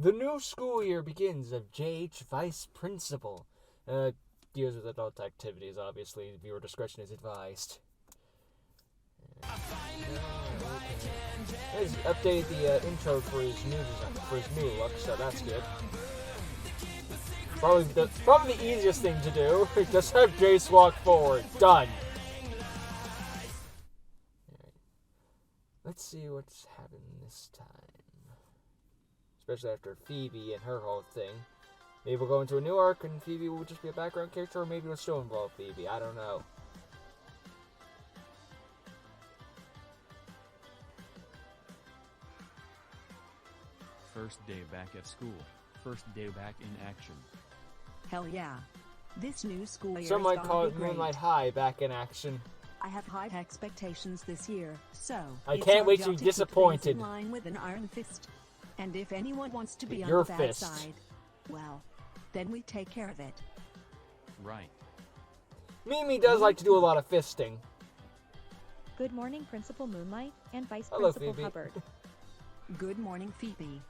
The new school year begins of JH Vice Principal. Deals with adult activities, obviously. Viewer discretion is advised. He's updated the intro for his new look, so that's good. Probably the easiest thing to do. Just have Jace walk forward. Done. Right. Let's see what's happening this time. Especially after Phoebe and her whole thing. Maybe we'll go into a new arc and Phoebe will just be a background character, or maybe we'll still involve Phoebe. I don't know. First day back at school. First day back in action. Hell yeah. This new school year Some is might gonna call be it great. Moonlight High back in action. I have high expectations this year, so I it's can't our wait job to be keep things disappointed. in line with an iron fist. And if anyone wants to be on Your the bad fist. side, well, then we take care of it. Right. Mimi does like to do a lot of fisting. Good morning, Principal Moonlight and Vice Hello, Principal Phoebe. Hubbard. Good morning, Phoebe.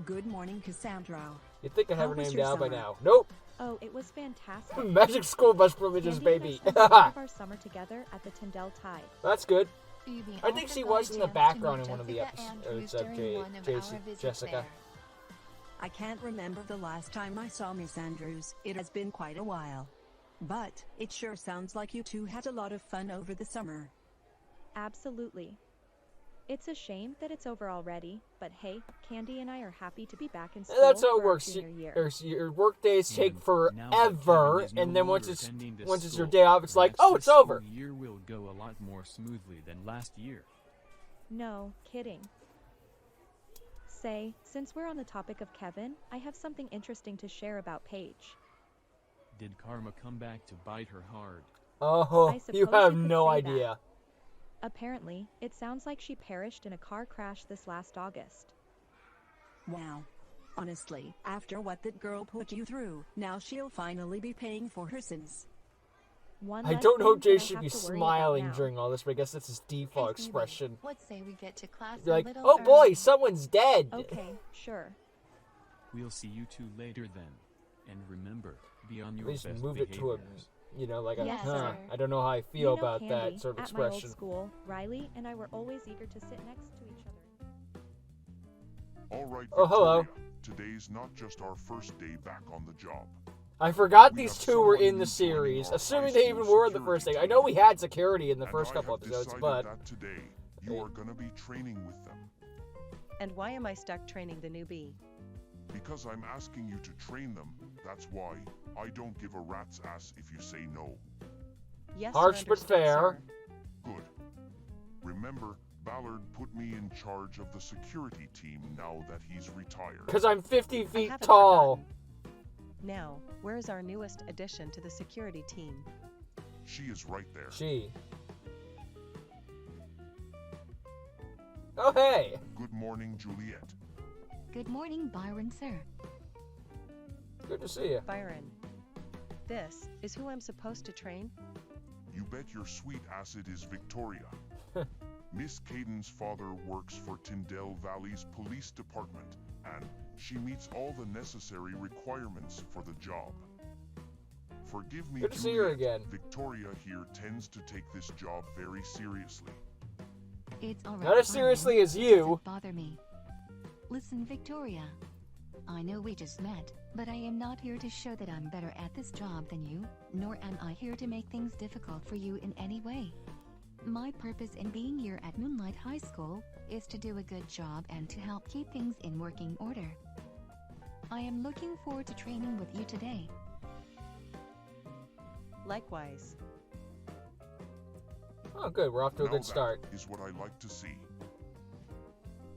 Good morning, Cassandra. You'd think I have How her was named your down by summer? now. Nope. Oh, it was fantastic. Magic School Bus Privileges, Candy and I baby. spent a lot of our summer together at the Tyndall Tide. That's good. Phoebe I think also she got was a in the chance to background meet in one of the Jessica episodes Andrews of during one of our visits Jessica. there. I can't remember the last time I saw Miss Andrews. It has been quite a while. But it sure sounds like you two had a lot of fun over the summer. Absolutely. It's a shame that it's over already, but hey, Candy and I are happy to be back in school. That's how it for our works. senior year. Your work days take Now that forever, Kevin is no and then longer once attending this it's your school, day off, it's like, perhaps oh, this it's over. school year will go a lot more smoothly than last year. No, kidding. Say, since we're on the topic of Kevin, I have something interesting to share about Paige. Did karma come back to bite her hard? Oh, I you suppose have you could no say that. idea. Apparently, it sounds like she perished in a car crash this last August. Wow. Honestly, after what that girl put you through, now she'll finally be paying for her sins. One I less don't know if thing Jay that I should have be to worry about smiling now. during all this, but I guess that's his default Hey, Phoebe, expression. what say we get to class You're a like, little oh boy, early? someone's dead. Okay, sure. We'll see you two later then. And remember, be on At your least best move it to a, behaviors. like a, Yes, huh, sir. I don't know how I feel You know, about Candy, that sort of at my old expression. school, Riley and I were always eager to sit next to each other. All right, Oh, hello. Victoria. Today's not just our first day back on the job. I forgot We these have two were someone in the new joining series, our assuming high they even school were in the first thing. security I know we team. had security in the And first I couple have episodes, decided but that today you are going to be training with them. And why am I stuck training the newbie? Because I'm asking you to train them, that's why. I don't give a rat's ass if you say no. Yes, Harsh sir, but understood, fair. sir. Good. Remember, Ballard put me in charge of the security team now that he's retired. because I'm 50 I feet haven't tall. forgotten. Now, where is our newest addition to the security team? She is right there. She. Oh, hey. Good morning, Juliet. Good morning, Byron, sir. Good to see you. Byron. This is who I'm supposed to train? You bet your sweet ass it is Victoria. Miss Caden's father works for Tyndale Valley's police department, and she meets all the necessary requirements for the job. Forgive me, Good to see her Juliet, again. Victoria here tends to take this job very seriously. It's all right. Not as Byron. seriously as It you. doesn't bother me. Listen, Victoria. I know we just met, but I am not here to show that I'm better at this job than you, nor am I here to make things difficult for you in any way. My purpose in being here at Moonlight High School is to do a good job and to help keep things in working order. I am looking forward to training with you today. Likewise. Oh, good. We're off to a Now good that start. is what I like to see.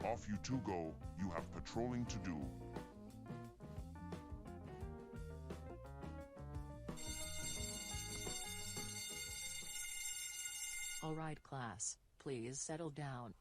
Off you two go. You have patrolling to do. All right, class, please settle down.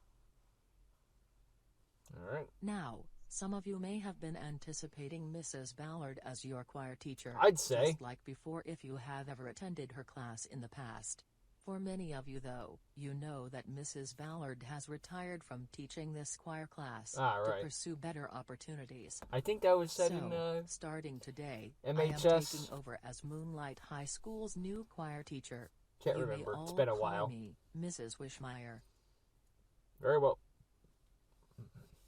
All right. Now, some of you may have been anticipating Mrs. Ballard as your choir teacher. I'd say. Just like before if you have ever attended her class in the past. For many of you though, you know that Mrs. Ballard has retired from teaching this choir class Right. to pursue better opportunities. I think that was said So, in, starting today, MHS. I am taking over as Moonlight High School's new choir teacher. Can't You may remember. It's all been a call while. me Mrs. Wishmeyer. Very well.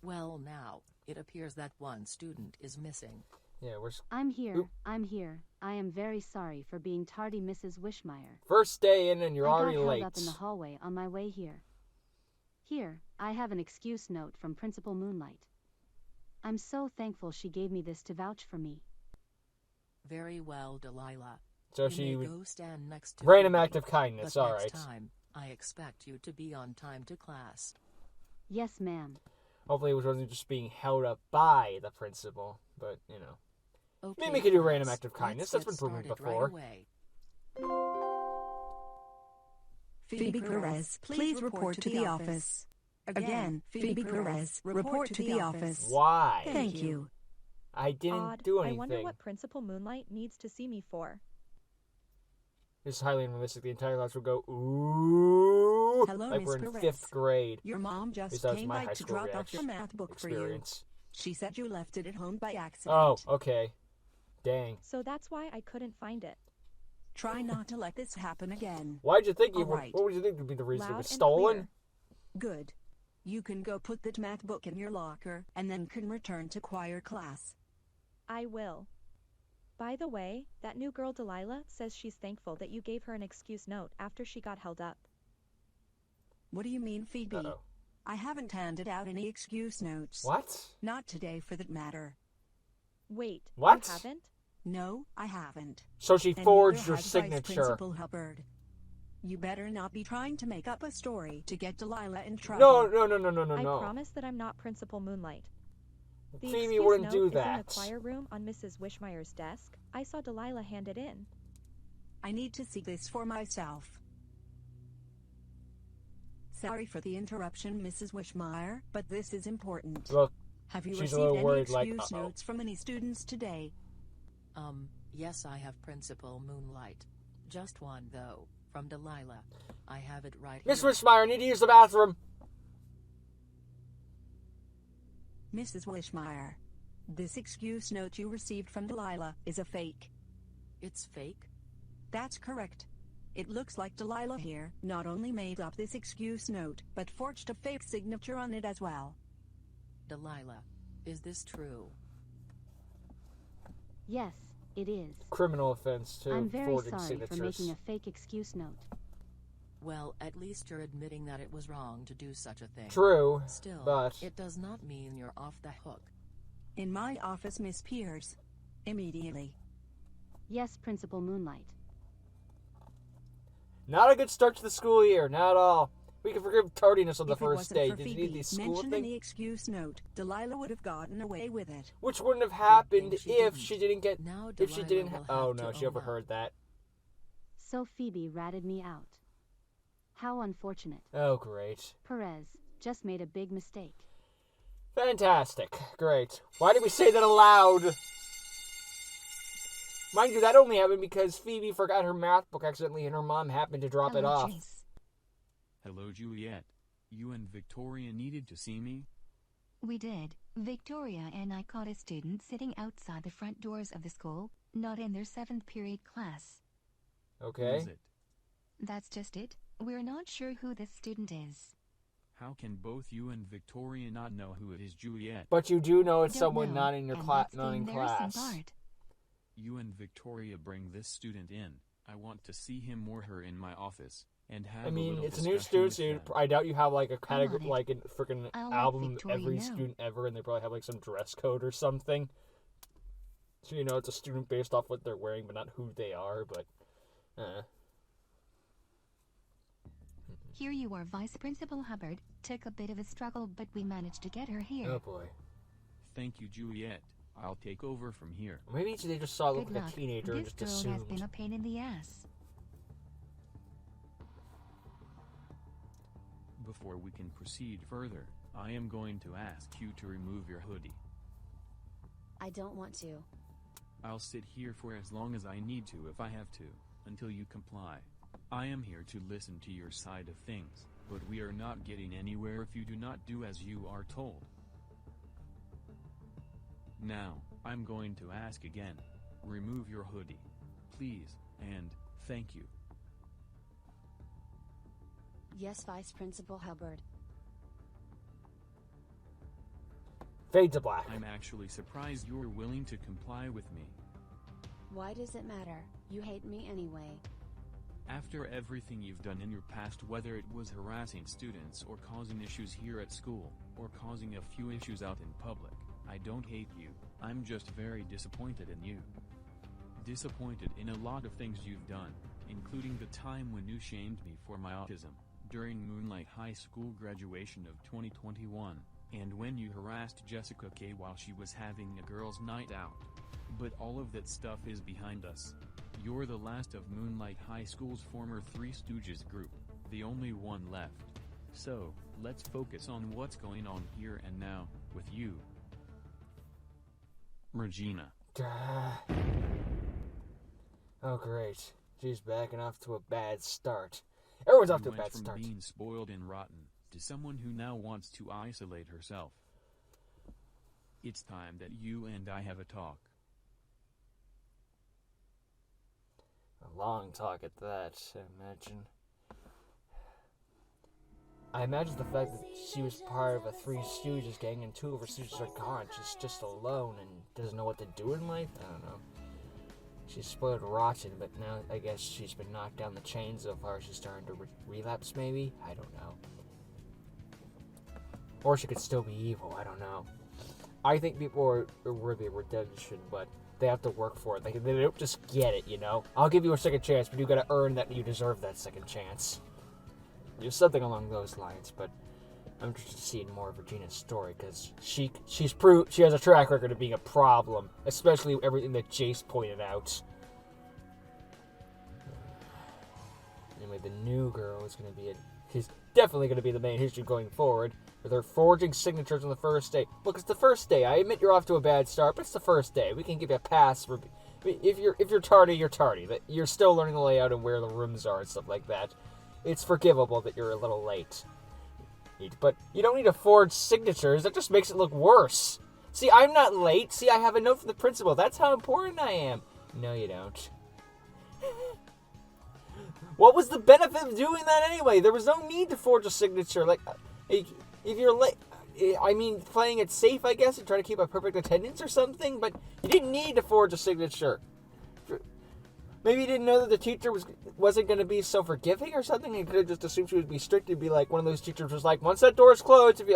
Well now, it appears that one student is missing. Yeah, we're I'm here. Oop. I'm here. I am very sorry for being tardy, Mrs. Wishmeyer. first day in and you're I already got late. held up in the hallway on my way here. Here, I have an excuse note from Principal Moonlight. I'm so thankful she gave me this to vouch for me. Very well, Delilah. So You she may would go stand next to random Phoebe, act of kindness. but All next right. time, I expect you to be on time to class. Yes, ma'am. Hopefully, it wasn't just being held up by the principal, but you know. Okay, Maybe we could do a random class, act of kindness. let's That's get been proven started before. Right away. Phoebe Perez, please report to the office. Again, Phoebe Perez, report to the office. Why? Thank you. I didn't Odd. do I anything. wonder what Principal Moonlight needs to see me for. This is highly unrealistic. The entire class will go, ooh, Hello, like Miss we're in Perez. 5th grade. Your mom At just least that was came my by high to school drop off your reaction math book for you. experience. She said you left it at home by accident. Oh, okay. Dang. So that's why I couldn't find it. Try not to let this happen again. Why'd you think you All would? right. What would you think would be the reason it Loud was and stolen? clear. Good. You can go put that math book in your locker and then can return to choir class. I will. By the way, that new girl Delilah says she's thankful that you gave her an excuse note after she got held up. What do you mean, Phoebe? Uh-oh. I haven't handed out any excuse notes. What? Not today for that matter. Wait, What? you haven't? No, I haven't. So she And forged neither your has Vice signature. Principal Hubbard. You better not be trying to make up a story to get Delilah in trouble. No. I promise that I'm not Principal Moonlight. The Phoebe excuse wouldn't note do is in the that. choir room on Mrs. Wishmeyer's desk. I saw Delilah hand it in. I need to see this for myself. Sorry for the interruption, Mrs. Wishmeyer, but this is important. Look, Have you she's a received little any worried, like, excuse uh-oh. notes from any students today? Yes, I have Principal Moonlight. Just one though, from Delilah. I have it right Miss here. Wishmeyer, I need to use the bathroom. Mrs. Wishmeyer, this excuse note you received from Delilah is a fake. It's fake? That's correct. It looks like Delilah here not only made up this excuse note, but forged a fake signature on it as well. Delilah, is this true? Yes, it is. Criminal offense too. I'm very forging sorry signatures. for making a fake excuse note. Well, at least you're admitting that it was wrong to do such a thing. True, Still, but it does not mean you're off the hook. In my office, Miss Pierce. Immediately. Yes, Principal Moonlight. not a good start to the school year. Not at all. We can forgive tardiness on the If it first wasn't day. for Did you Phoebe need the school mentioned in thing? the excuse note, Delilah would have gotten away with it. Which wouldn't have happened thing she if didn't. she didn't get. Now If she Delilah didn't. will Oh have no, to she own up. overheard that. So Phoebe ratted me out. How unfortunate. Oh great. Perez just made a big mistake. Fantastic. Great. Why did we say that aloud? Mind you, that only happened because Phoebe forgot her math book accidentally and her mom happened to drop it Hello, off. Chase. Hello, Juliet. You and Victoria needed to see me? We did. Victoria and I caught a student sitting outside the front doors of the school, not in their 7th period class. Who Okay. is it? That's just it. We're not sure who this student is. How can both you and Victoria not know who it is, Juliet? But you do know it's Don't someone know, not in your and class, that's not the in embarrassing class. part. You and Victoria bring this student in. I want to see him or her in my office and have I a mean, little it's a new discussion student, with so them. I doubt you have like a on category, it. like a freaking I'll let album Victoria every know. student ever, and they probably have like some dress code or something. So you know it's a student based off what they're wearing, but not who they are. But, Here you are, Vice Principal Hubbard. Took a bit of a struggle, but we managed to get her here. oh boy. Thank you, Juliet. I'll take over from here. Maybe they just saw it look Good like luck. a teenager and This just girl has assumed. been a pain in the ass. Before we can proceed further, I am going to ask you to remove your hoodie. I don't want to. I'll sit here for as long as I need to if I have to, until you comply. I am here to listen to your side of things, but we are not getting anywhere if you do not do as you are told. Now, I'm going to ask again. Remove your hoodie. Please, and thank you. Yes, Vice Principal Hubbard. Fade to black. I'm actually surprised you're willing to comply with me. Why does it matter? You hate me anyway. After everything you've done in your past, whether it was harassing students or causing issues here at school, or causing a few issues out in public, I don't hate you, I'm just very disappointed in you. Disappointed in a lot of things you've done, including the time when you shamed me for my autism, during Moonlight High School graduation of 2021, and when you harassed Jessica K while she was having a girls' night out. But all of that stuff is behind us. You're the last of Moonlight High School's former Three Stooges group, the only one left. So, let's focus on what's going on here and now, with you. Regina. Oh great. She's backing off to a bad start. Everyone's off to a went bad from start. being spoiled and rotten, to someone who now wants to isolate herself. It's time that you and I have a talk. A long talk at that, I imagine. I imagine the fact that she was part of a Three Stooges gang and two of her Stooges are gone. She's just alone and doesn't know what to do in life? I don't know. She's spoiled rotten, but now I guess she's been knocked down the chain so far she's starting to relapse maybe? I don't know. Or she could still be evil, I don't know. I think people are worthy of redemption, but they have to work for it. They don't just get it, you know? I'll give you a second chance, but you gotta earn that you deserve that second chance. There's something along those lines, but I'm interested to see more of Regina's story, because she has a track record of being a problem, especially everything that Jace pointed out. Anyway, the new girl is going to be she's definitely going to be the main issue going forward, with her forging signatures on the first day. Look, it's the first day. I admit you're off to a bad start, but it's the first day. We can give you a pass for if you're tardy, you're tardy. That you're still learning the layout and where the rooms are and stuff like that. It's forgivable that you're a little late. But you don't need to forge signatures. That just makes it look worse. See, I'm not late. See, I have a note from the principal. That's how important I am. No, you don't. What was the benefit of doing that anyway? There was no need to forge a signature. Like, if you're late, I mean, playing it safe, I guess, and try to keep a perfect attendance or something, but you didn't need to forge a signature. Maybe you didn't know that the teacher wasn't going to be so forgiving or something. You could have just assumed she would be strict and be like, one of those teachers was like, once that door is closed, if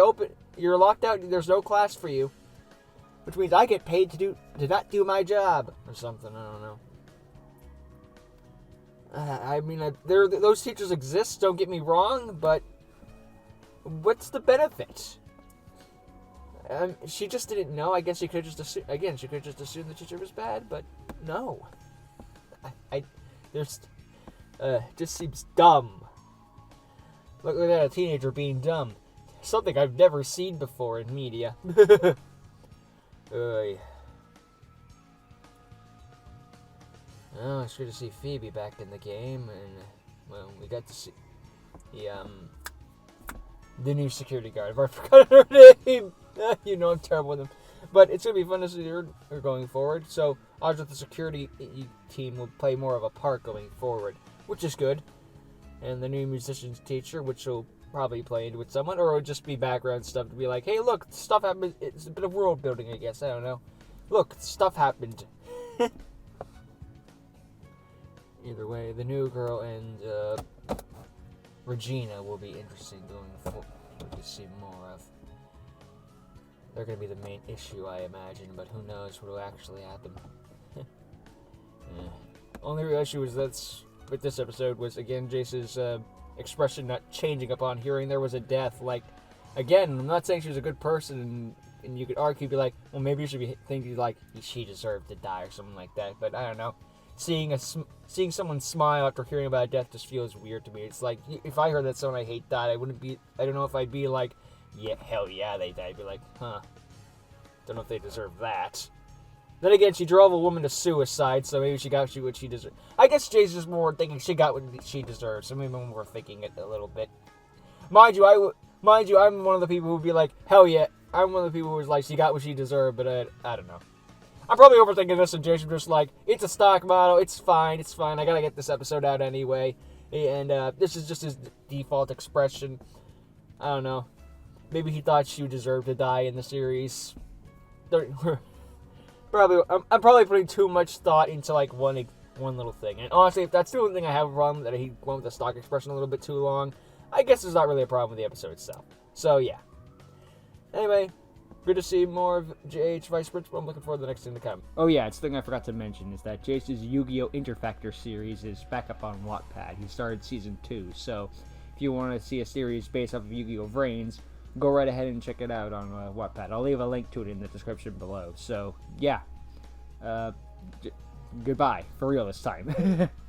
you're locked out, there's no class for you. Which means I get paid to not do my job. Or something, I don't know. I mean, those teachers exist, don't get me wrong, but what's the benefit? She just didn't know. I guess she could have just assumed, the teacher was bad, but no. Just seems dumb. Look at that, a teenager being dumb. Something I've never seen before in media. Oh, it's good to see Phoebe back in the game, and, well, we got to see the new security guard. I've already forgotten her name. You know I'm terrible with them. But it's going to be fun to see her going forward. So, odds with the security team will play more of a part going forward, which is good. And the new musicians teacher, which will probably play into it somewhat, or it'll just be background stuff to be like, hey, look, stuff happened. It's a bit of world building, I guess. I don't know. Look, stuff happened. Either way, the new girl and Regina will be interesting going forward to see more of. They're going to be the main issue, I imagine, but who knows what will actually happen. Only real issue with this episode was, again, Jace's expression not changing upon hearing there was a death. Like, again, I'm not saying she was a good person, and you could argue, be like, well, maybe you should be thinking, like, she deserved to die or something like that, but I don't know. Seeing someone smile after hearing about a death just feels weird to me. It's like, if I heard that someone I hate died, I don't know if I'd be like, yeah, hell yeah, they died. I'd be like, huh. Don't know if they deserve that. Then again, she drove a woman to suicide, so maybe she got what she deserved. I guess Jay's just more thinking she got what she deserved, so maybe we're thinking it a little bit. Mind you, I'm one of the people who'd be like, hell yeah. I'm one of the people who's like, she got what she deserved, but I don't know. I'm probably overthinking this, and Jason's just like, it's a stock model, it's fine, I gotta get this episode out anyway. And this is just his default expression. I don't know. Maybe he thought she deserved to die in the series. I'm probably putting too much thought into like one little thing. And honestly, if that's the only thing I have a problem, that he went with the stock expression a little bit too long, I guess there's not really a problem with the episode itself. So yeah. Anyway, good to see more of JH Vice Principal. I'm looking forward to the next thing to come. Oh yeah, it's the thing I forgot to mention is that Jace's Yu-Gi-Oh! Interfactor series is back up on Wattpad. He started season 2, so if you want to see a series based off of Yu-Gi-Oh! Vrains, go right ahead and check it out on Wattpad. I'll leave a link to it in the description below. So yeah, goodbye for real this time.